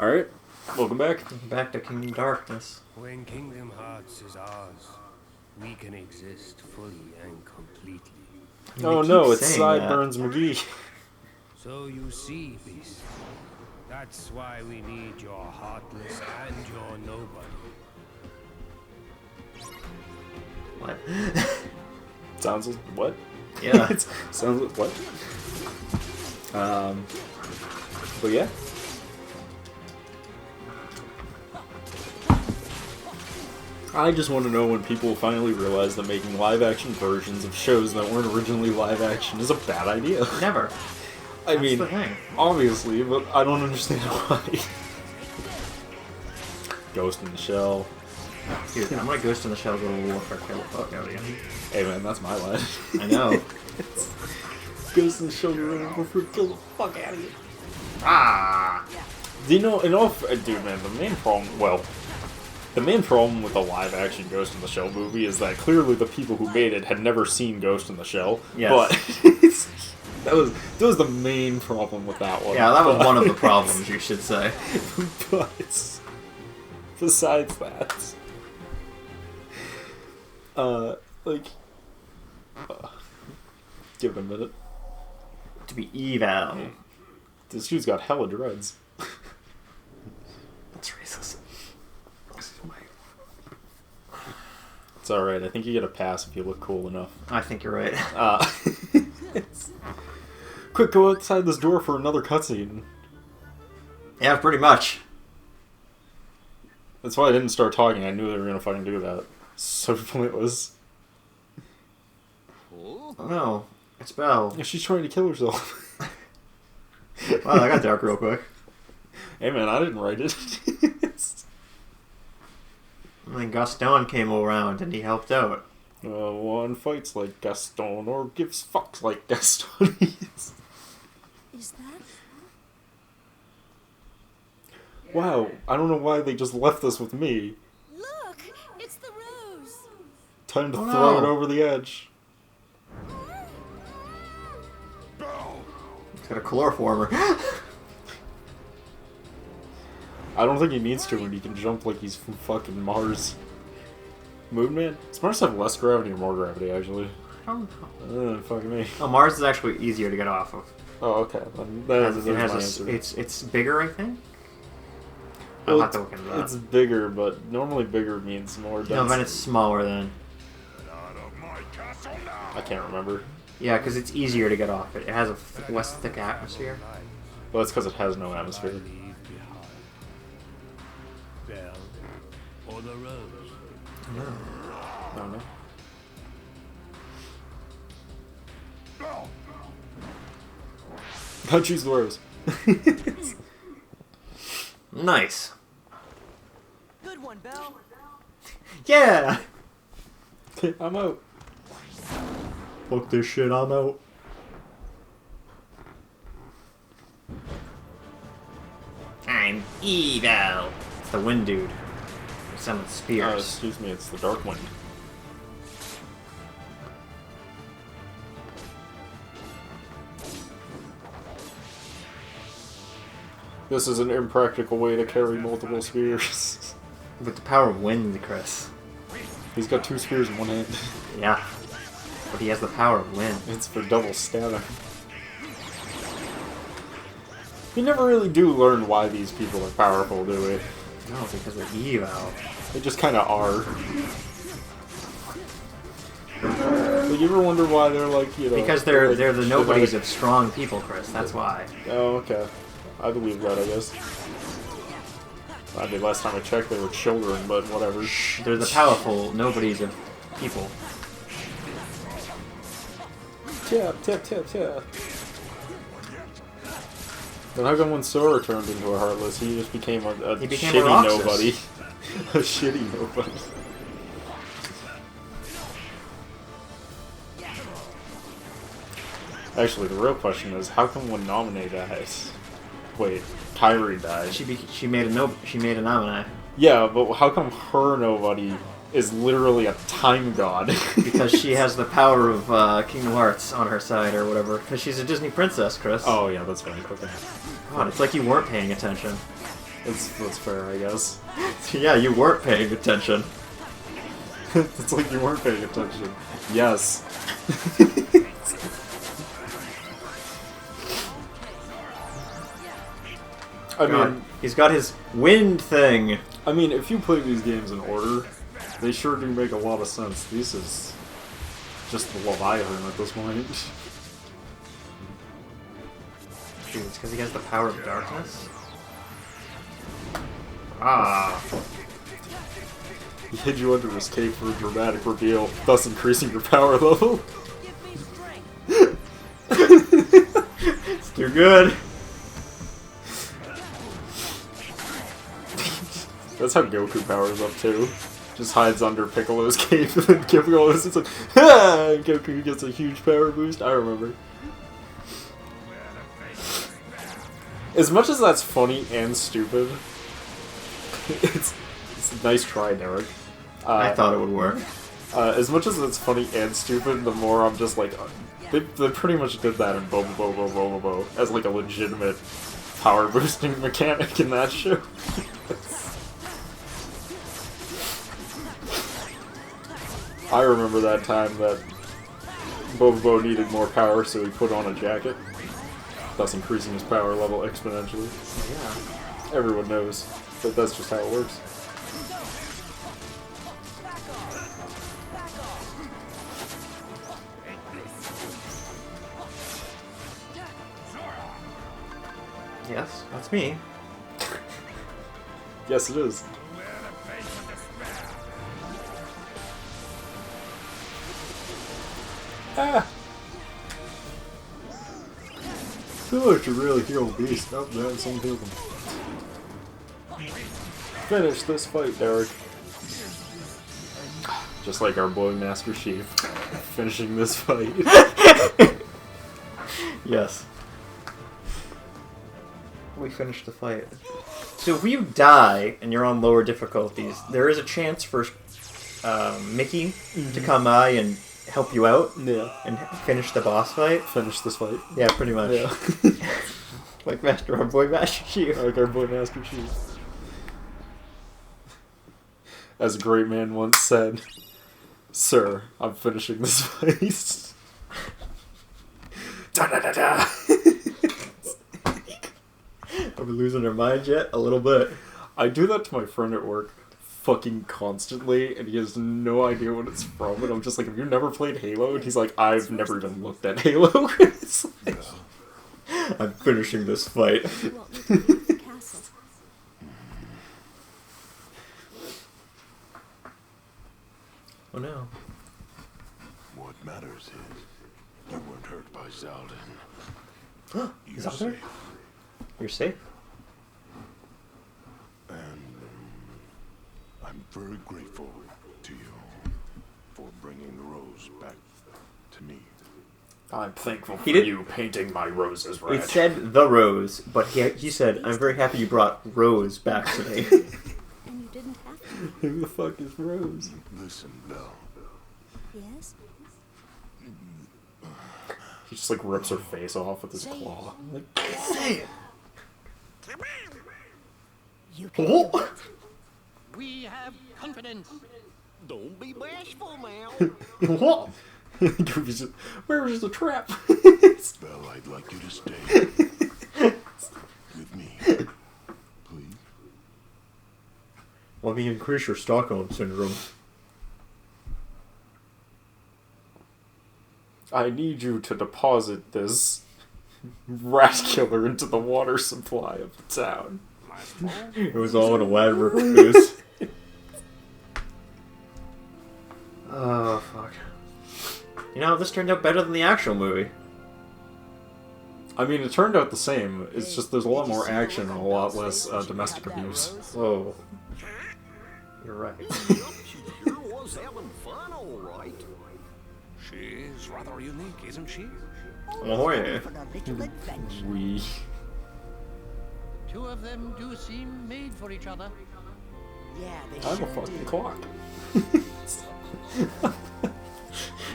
Alright, welcome back. Back to Kingdom Darkness. When Kingdom Hearts is ours, we can exist fully and completely. Oh no, it's Sideburns McGee. So you see, Beast, that's why we need your heartless and your nobody. What? Sounds like what? Yeah. Sounds like what? But yeah. I just want to know when people finally realize that making live-action versions of shows that weren't originally live-action is a bad idea. Never. I mean, the thing. obviously, but I don't understand why. Ghost in the Shell. Dude, I'm gonna Ghost in the Shell go to Warfare kill the fuck out of you. Hey man, that's my line. I know. Ghost in the Shell go to Warfare kill the fuck out of you. Ah! Do you know, dude man, the main problem with the live-action Ghost in the Shell movie is that clearly the people who made it had never seen Ghost in the Shell. Yes. But that was the main problem with that one. Yeah, that was one of the problems, you should say. But besides that, give it a minute. To be eval. This dude's got hella dreads. That's racist. It's alright, I think you get a pass if you look cool enough. I think you're right. Quick, go outside this door for another cutscene. Yeah, pretty much. That's why I didn't start talking, I knew they were gonna fucking do that. So pointless. Oh no, it's Belle. She's trying to kill herself. Wow, that got dark real quick. Hey man, I didn't write it. And then Gaston came around and he helped out. One fights like Gaston or gives fucks like Gaston. Is that? Wow, I don't know why they just left this with me. Look, it's the rose. Time to throw it over the edge. It's got a chloroformer. I don't think he needs to when he can jump like he's from fucking Mars. Moon Man? Does Mars have less gravity or more gravity, actually? I don't know. Fucking me. Oh, Mars is actually easier to get off of. Oh, okay. There's my answer. It's bigger, I think. Well, I'll have to look into that. It's bigger, but normally bigger means more density. No, then it's smaller then. I can't remember. Yeah, because it's easier to get off it. It has a less thick atmosphere. Well, that's because it has no atmosphere. Belle or the rose? No. I don't know. I choose the rose. Nice. Good one, Belle. Yeah! I'm out. Fuck this shit, I'm out. I'm evil. It's the wind dude. Summon spears. Excuse me, it's the Dark Wind. This is an impractical way to carry multiple spears. With the power of wind, Chris. He's got 2 spears in one hand. Yeah. But he has the power of wind. It's for double stabbing. You never really do learn why these people are powerful, do we? No, because they're evil. They just kind of are. But you ever wonder why they're like, you know... Because they're the nobodies of strong people, Chris. That's why. Oh, okay. I believe that, I guess. I mean, last time I checked, they were children, but whatever. They're the powerful nobodies of people. Tap, tap, tap, tap. Then how come when Sora turned into a Heartless, he just became a shitty nobody? A shitty nobody. Actually, the real question is, how come when Naminé dies... Wait, Kyrie died. She made a nominee. Yeah, but how come her nobody is literally a time god? Because she has the power of Kingdom Hearts on her side or whatever. Because she's a Disney princess, Chris. Oh yeah, that's right. Okay. God, it's like you weren't paying attention. That's fair, I guess. Yeah, you weren't paying attention. It's like you weren't paying attention. Yes. I God, mean, he's got his wind thing. I mean, if you play these games in order, they sure do make a lot of sense. This is just the Leviathan at this point. Dude, it's because he has the power of darkness? Ah. He hid you under his cape for a dramatic reveal, thus increasing your power level. Give me strength. It's too good. That's how Goku powers up too. Just hides under Piccolo's cape, and then Piccolo's it's like, ha! And Goku gets a huge power boost. I remember. As much as that's funny and stupid, it's a nice try, Derek. I thought it would work. As much as it's funny and stupid, the more I'm just like, they pretty much did that in Bobo Bobo Bobo Bo as like a legitimate power boosting mechanic in that show. I remember that time that Bobo needed more power, so he put on a jacket, thus increasing his power level exponentially. Yeah. Everyone knows that that's just how it works. Yes, that's me. Yes, it is. Ah! Feel like you really heal beast. Oh, man, someone healed him. Finish this fight, Derek. Just like our boy Master Chief. Finishing this fight. Yes. We finished the fight. So if you die and you're on lower difficulties, there is a chance for Mickey to come by and help you out Yeah. and finish the boss fight. Finish this fight. Yeah, pretty much. Yeah. Like our boy Master Chief. Like our boy Master Chief. As a great man once said, "Sir, I'm finishing this fight." Da da da da. Are we losing our minds yet? A little bit. I do that to my friend at work fucking constantly, and he has no idea what it's from, and I'm just like, have you never played Halo? And he's like, I've never even looked at Halo. It's like, I'm finishing this fight. You want me to leave the castle? Oh no. What matters is you weren't hurt by Zaldin. Is that there? You're safe. And I'm very grateful to you for bringing the rose back to me. I'm thankful for He did- you painting my roses It red. said the rose, but he said, I'm very happy you brought Rose back to me. And you didn't have to. Who the fuck is Rose? Listen, Belle. Yes? He just like rips her face off with his claw. Like, Say it. You can do it. We have confidence. Don't be bashful, man. What? Goofy's just, where is the trap? Belle, I'd like you to stay with me. Please? Let me increase your Stockholm syndrome. I need you to deposit this rat killer into the water supply of the town. It was all in a wide ruse. Oh, fuck. You know, this turned out better than the actual movie. I mean, it turned out the same. It's just there's a lot more action and a lot less domestic abuse. Whoa. You're right. She sure was having fun, all right. She's rather unique, isn't she? Oh, yeah. For a little adventure. We. Two of them do seem made for each other. Yeah, they I'm a sure fucking do. clock.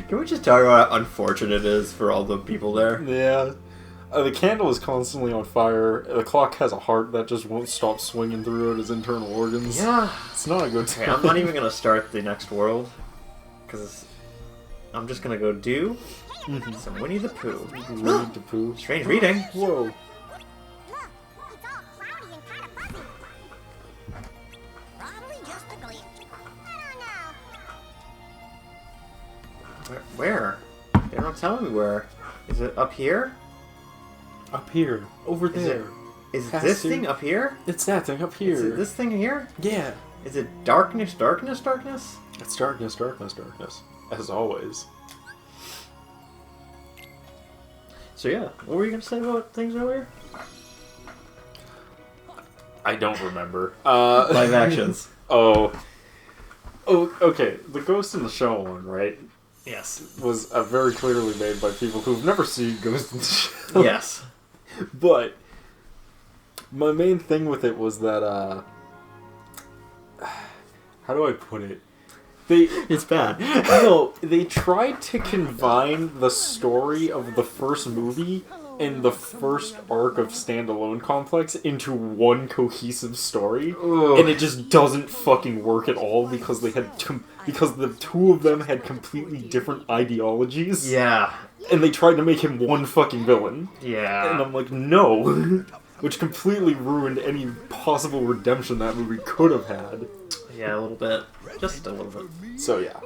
Can we just talk about how unfortunate it is for all the people there? Yeah. The candle is constantly on fire. The clock has a heart that just won't stop swinging through its internal organs. Yeah. It's not a good Okay, time. I'm not even gonna start the next world because I'm just gonna go do some Winnie the Pooh. Winnie the Pooh. Strange reading. Whoa. Look, it's all cloudy and kind of fuzzy. Probably just a glitch. I don't know. Where? They're not telling me where. Is it up here? Up here. Over Is there. Is it Has this to. thing up here? It's that thing up here. Is it this thing here? Yeah. Is it darkness, darkness, darkness? It's darkness, darkness, darkness. As always. So yeah, what were you gonna say about things earlier? I don't remember. Live actions. Oh, okay. The Ghost in the Shell one, right, Yes. was very clearly made by people who've never seen Ghost in the Shell. Yes. But my main thing with it was that, how do I put it? It's bad. No, they tried to combine the story of the first movie and the first arc of Standalone Complex into one cohesive story, and it just doesn't fucking work at all because they had because the two of them had completely different ideologies. Yeah. And they tried to make him one fucking villain. Yeah. And I'm like, no. Which completely ruined any possible redemption that movie could have had. Yeah, a little bit. Just a little bit. So yeah.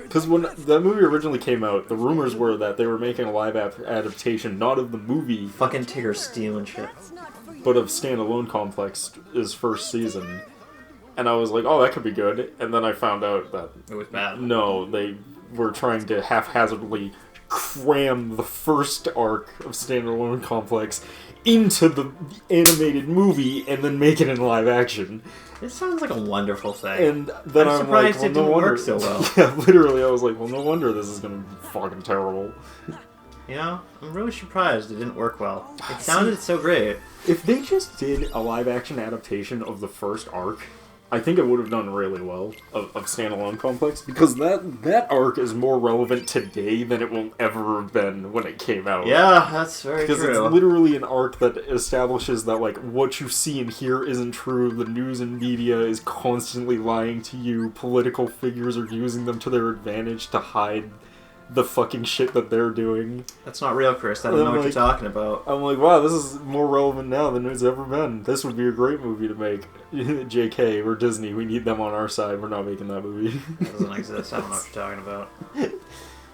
Because when that movie originally came out, the rumors were that they were making a live adaptation, not of the movie, Fucking Tigger stealing shit. but of Standalone Complex's first season. And I was like, oh, that could be good. And then I found out that It was bad. no, they were trying to haphazardly cram the first arc of Standalone Complex into the animated movie and then make it in live action. It sounds like a wonderful thing. And then I'm I'm surprised like, it well, no didn't wonder. work so well. Yeah, literally, I was like, well, no wonder this is gonna be fucking terrible. You know, I'm really surprised it didn't work well. It sounded so great. If they just did a live action adaptation of the first arc, I think it would have done really well of Standalone Complex, because that arc is more relevant today than it will ever have been when it came out. Yeah, that's very Because true. it's literally an arc that establishes that, like, what you see and hear isn't true, the news and media is constantly lying to you, political figures are using them to their advantage to hide the fucking shit that they're doing. That's not real, Chris. I don't I'm know what you're like- talking about. I'm like, wow, this is more relevant now than it's ever been. This would be a great movie to make. JK, we're Disney, we need them on our side, we're not making that movie. It doesn't exist. I don't know what you're talking about.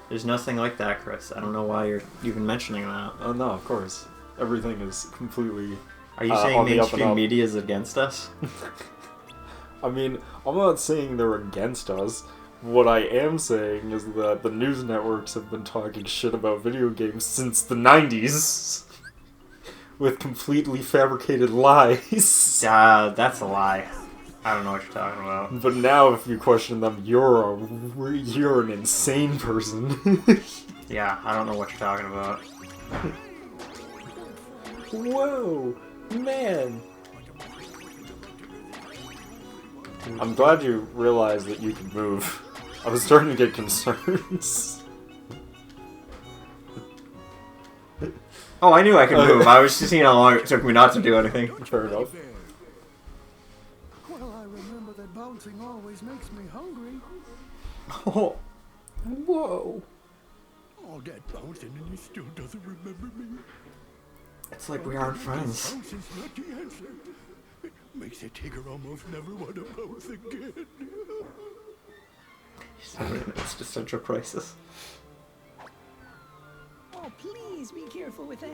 There's nothing like that, Chris. I don't know why you're even mentioning that. Oh no, of course. Everything is completely... Are you on saying the up and mainstream up. media is against us? I mean, I'm not saying they're against us. What I am saying is that the news networks have been talking shit about video games since the 90s. With completely fabricated lies. That's a lie. I don't know what you're talking about. But now if you question them, you're an insane person. Yeah, I don't know what you're talking about. Whoa, man. I'm glad you realized that you can move. I was starting to get concerns. Oh, I knew I could move. I was just seeing how long it took me not to do anything. Fair enough. Well, I remember that bouncing always makes me hungry. Oh, Whoa. All that bouncing and he still doesn't remember me. it's like we aren't friends. Bouncing's not the answer. It makes a Tigger almost never want to bounce again. It's existential crisis. Oh, please be careful with that.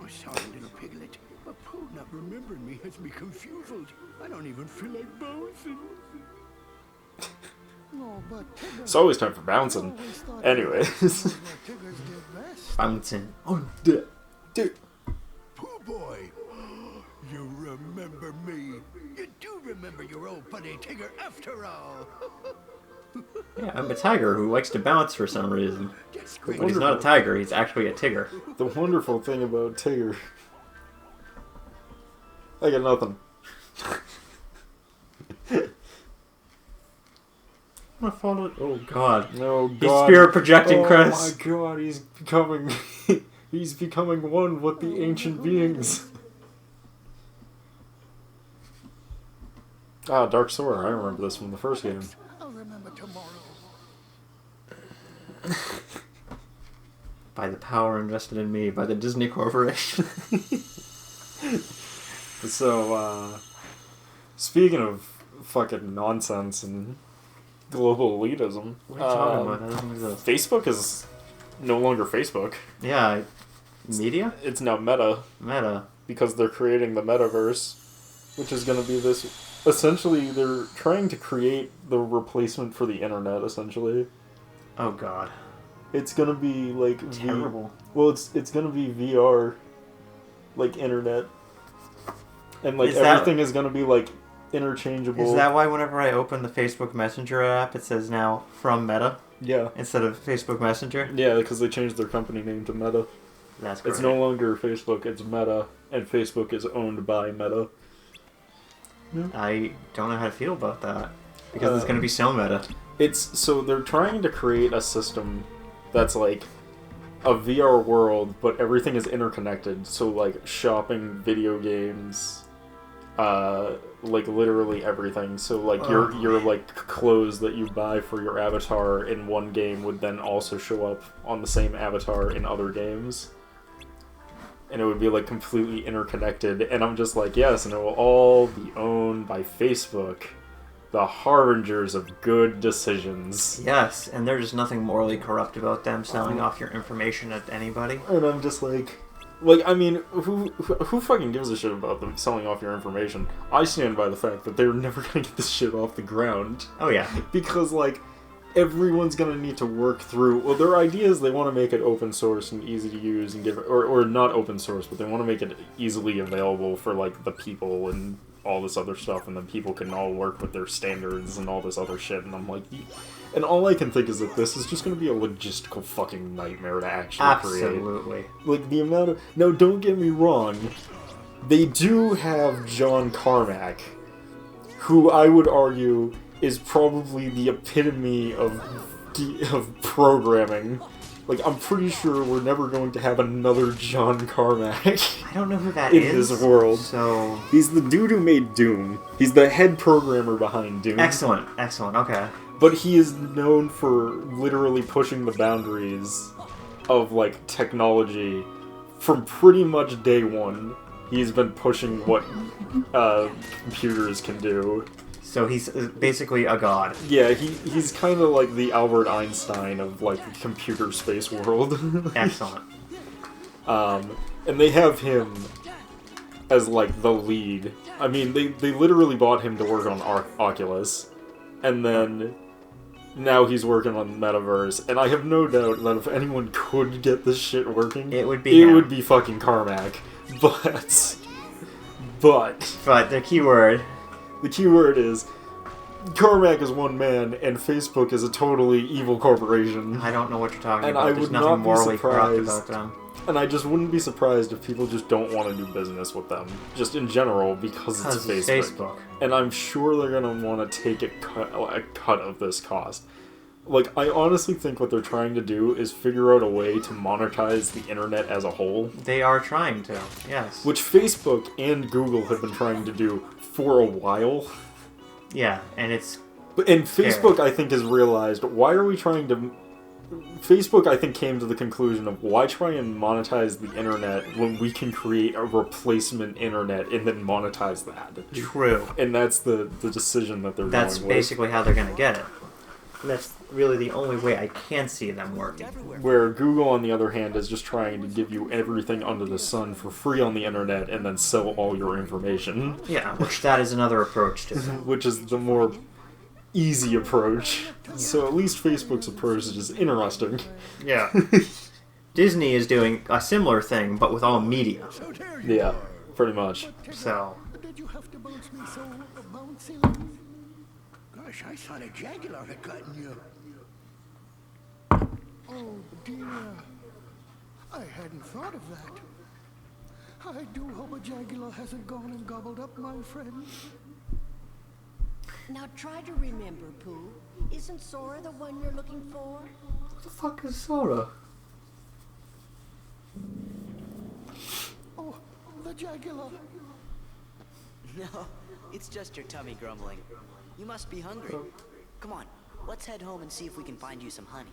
Oh, sorry, little piglet. But Pooh not remembering me has me confused. I don't even feel like bouncing. No, but Tigger It's always time for bouncing. always thought Anyways. Tiggers did best. Bouncing. Oh, dude. Pooh boy, you remember me. You do remember your old buddy Tigger after all. Yeah, I'm a tiger who likes to bounce for some reason. That's great. But he's not a tiger, he's actually a tigger. The wonderful thing about Tigger. I got nothing. I'm gonna follow. Oh God. No, He's God. spirit projecting, Oh Chris. my God, he's becoming... he's becoming one with the ancient beings. Ah, Dark Sora. I remember this from the first game. I'll remember tomorrow. By the power invested in me by the Disney Corporation. So, speaking of fucking nonsense and global elitism, What are you talking about? That doesn't exist. Facebook is no longer Facebook. Yeah, media? It's now Meta, Meta. because they're creating the Metaverse, which is going to be this... Essentially, they're trying to create the replacement for the internet, essentially. Oh God. It's going to be, like... Terrible. Well, it's going to be VR, like, internet. And, like, Is everything is going to be, like, interchangeable. Is that why whenever I open the Facebook Messenger app, it says now from Meta Yeah. instead of Facebook Messenger? Yeah, because they changed their company name to Meta. That's great. It's no longer Facebook, it's Meta, and Facebook is owned by Meta. I don't know how to feel about that because it's going to be so meta. So they're trying to create a system that's like a VR world, but everything is interconnected. So like shopping, video games, like literally everything. So like your like clothes that you buy for your avatar in one game would then also show up on the same avatar in other games. And it would be like completely interconnected, and I'm just like, yes, and it will all be owned by Facebook, the harbingers of good decisions. Yes, and there's nothing morally corrupt about them selling off your information at anybody. And I'm just like, I mean, who fucking gives a shit about them selling off your information? I stand by the fact that they're never gonna get this shit off the ground. Oh yeah. Because, like, everyone's gonna need to work through... Well, their idea is they want to make it open source and easy to use and give... Or not open source, but they want to make it easily available for, like, the people and all this other stuff, and then people can all work with their standards and all this other shit, and I'm like... And all I can think is that this is just gonna be a logistical fucking nightmare to actually create. Absolutely. Like, the amount of... Now, don't get me wrong. They do have John Carmack, who I would argue is probably the epitome of programming. Like, I'm pretty sure we're never going to have another John Carmack I don't know who that in is. this world. So He's the dude who made Doom. He's the head programmer behind Doom. excellent, okay. But he is known for literally pushing the boundaries of, like, technology from pretty much day one. He's been pushing what computers can do. So he's basically a god. Yeah, he's kind of like the Albert Einstein of, like, the computer space world. Excellent. And they have him as, like, the lead. I mean, they literally bought him to work on Oculus. And then now he's working on Metaverse. And I have no doubt that if anyone could get this shit working, It would be him. would be fucking Carmack. But the keyword. the key word is Carmack is one man, and Facebook is a totally evil corporation. I don't know what you're talking And about. I There's would nothing not be morally corrupt surprised. about them. And I just wouldn't be surprised if people just don't want to do business with them, just in general, because it's Because Facebook. it's Facebook. And I'm sure they're gonna want to take a cut of this cost. Like, I honestly think what they're trying to do is figure out a way to monetize the internet as a whole, They are trying to, yes. which Facebook and Google have been trying to do for a while. Yeah, and it's... And Facebook, I think, has realized, why are we trying to... Facebook, I think, came to the conclusion of, why try and monetize the internet when we can create a replacement internet and then monetize that? True. And that's the decision that they're That's going with. basically how they're going to get it. That's really the only way I can see them working. Where Google, on the other hand, is just trying to give you everything under the sun for free on the internet and then sell all your information. Yeah, which that is another approach to it. Which is the more easy approach. So at least Facebook's approach is just interesting. Yeah. Disney is doing a similar thing, but with all media. So there you Yeah, are. pretty much. So, Did you have to bounce me so bouncy? Gosh, I thought a jaguar had gotten you. Oh dear. I hadn't thought of that. I do hope a jaguar hasn't gone and gobbled up my friend. Now try to remember, Pooh. Isn't Sora the one you're looking for? What the fuck is Sora? Oh, the Jagular. No, it's just your tummy grumbling. You must be hungry. Come on, let's head home and see if we can find you some honey.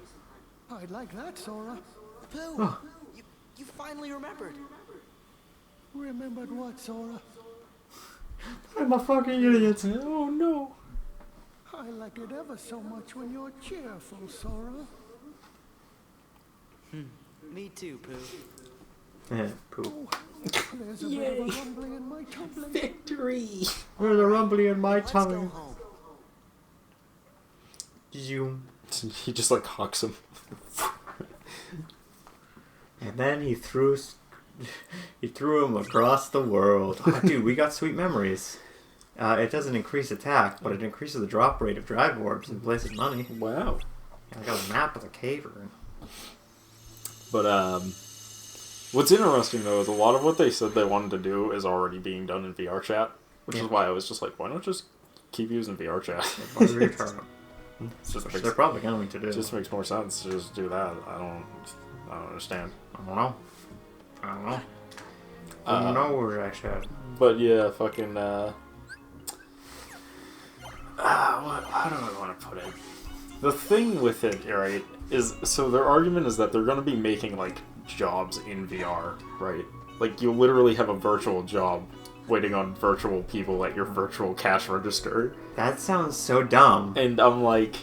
I'd like that, Sora. Pooh, you finally remembered. Remembered what, Sora? I'm a fucking idiot. Oh no. I like it ever so much when you're cheerful, Sora. Me too, Pooh. Yeah, Pooh. There's a bit of a rumbling in my tumbling. Victory! There's a rumbling in my Let's go tummy. home. Zoom. He just like hucks him. And then he threw him across the world. Oh, dude, we got sweet memories. It doesn't increase attack, but it increases the drop rate of drag orbs in place of money. Wow. I got a map of a cave room. But what's interesting though is a lot of what they said they wanted to do is already being done in VR chat, which is why I was just like, why not just keep using VR chat? It's just Which they're probably going to do. It just makes more sense to just do that. I don't understand. I don't know. I don't know where I should. But yeah, fucking how do I want to put it? The thing with it, right, is so their argument is that they're going to be making like jobs in VR, right? Like you literally have a virtual job waiting on virtual people at your virtual cash register. That sounds so dumb. And I'm like,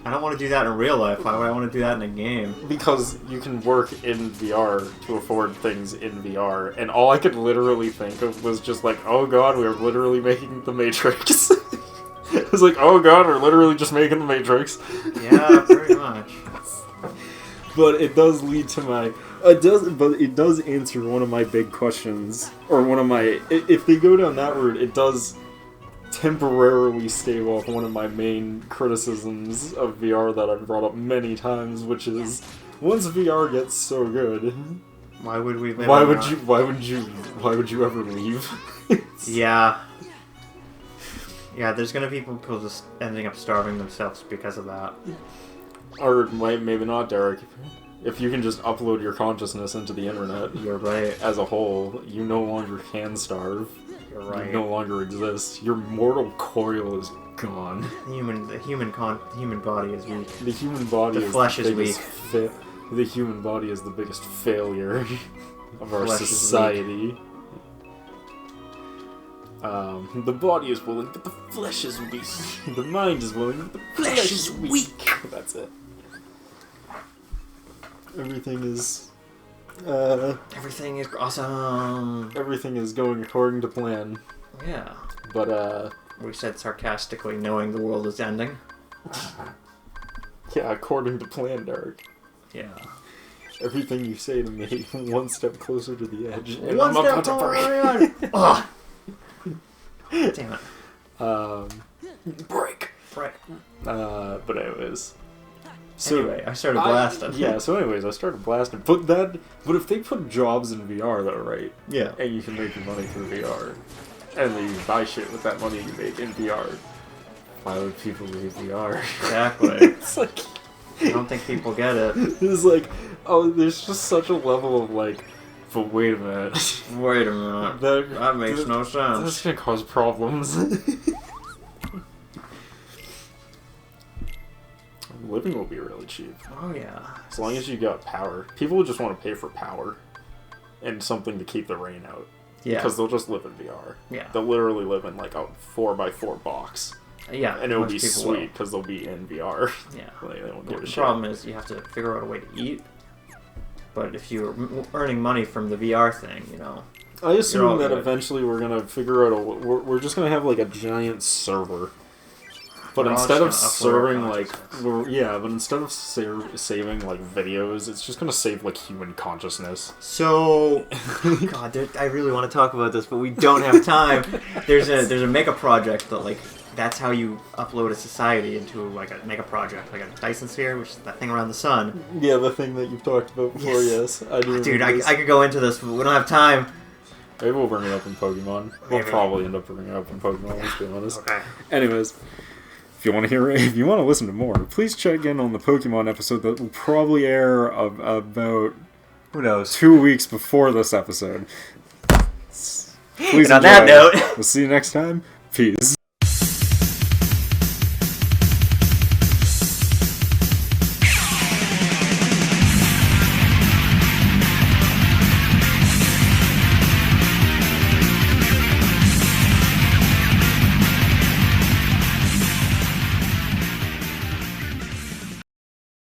I don't want to do that in real life. Why would I want to do that in a game? because you can work in VR to afford things in VR, and all I could literally think of was just like, oh god, we're literally making the Matrix. I was like, oh god, we're literally just making the Matrix. Yeah, pretty much. But it does lead to my... it does answer one of my big questions. Or one of my... If they go down that route, it does temporarily stave off one of my main criticisms of VR that I've brought up many times, which is, once VR gets so good... Why would we live Why would you ever leave? Yeah. Yeah, there's gonna be people just ending up starving themselves because of that. Or maybe not, Derek. If you can just upload your consciousness into the internet, You're right. as a whole, you no longer can starve. You're right. You no longer exist. Your mortal coil is gone. The human body is weak. The human body The is flesh the is biggest the human body is the biggest failure of our Flesh is society. The body is willing, but the flesh is weak. The mind is willing, but the flesh is weak. That's it. Everything is awesome. everything is going according to plan. Yeah. But We said sarcastically, knowing the world is ending. yeah, according to plan, Derek. Yeah. Everything you say to me, one step closer to the edge, and One I'm step about to forward. break. Ugh. Damn it. Break. Right. But anyways. So Anyway, I started blasting. So anyways, I started blasting. But if they put jobs in VR though, right? Yeah. And you can make your money through VR, and then you buy shit with that money you make in VR. Why would people leave VR? Exactly. It's like, I don't think people get it. it's like, oh, there's just such a level of like, but wait a minute. Wait a minute. That makes no sense. That's gonna cause problems. Living will be really cheap. Oh yeah. As long as you got power. People just want to pay for power. And something to keep the rain out. Yeah. Because they'll just live in VR. Yeah. They'll literally live in like a 4x4 box. Yeah. And it'll most be people sweet because they'll be in VR. Yeah. Like, they won't give a The shit. problem is you have to figure out a way to eat. But if you're earning money from the VR thing, you know. I assume all that good. eventually we're gonna figure out we're just gonna have like a giant server. But We're all instead of just gonna upload our serving like, consciousness. but instead of saving like videos, it's just gonna save like human consciousness. So, God, I really want to talk about this, but we don't have time. There's a mega project that like that's how you upload a society into like a mega project, like a Dyson sphere, which is that thing around the sun. Yeah, the thing that you've talked about before. Yes, I do. Dude, I could go into this, but we don't have time. Maybe we'll bring it up in Pokemon. We'll Maybe. probably end up bringing it up in Pokemon. Let's be honest. Okay. Anyways, If you want to listen to more, please check in on the Pokemon episode that will probably air about Who knows? 2 weeks before this episode. Please And on that enjoy. note, We'll see you next time. Peace.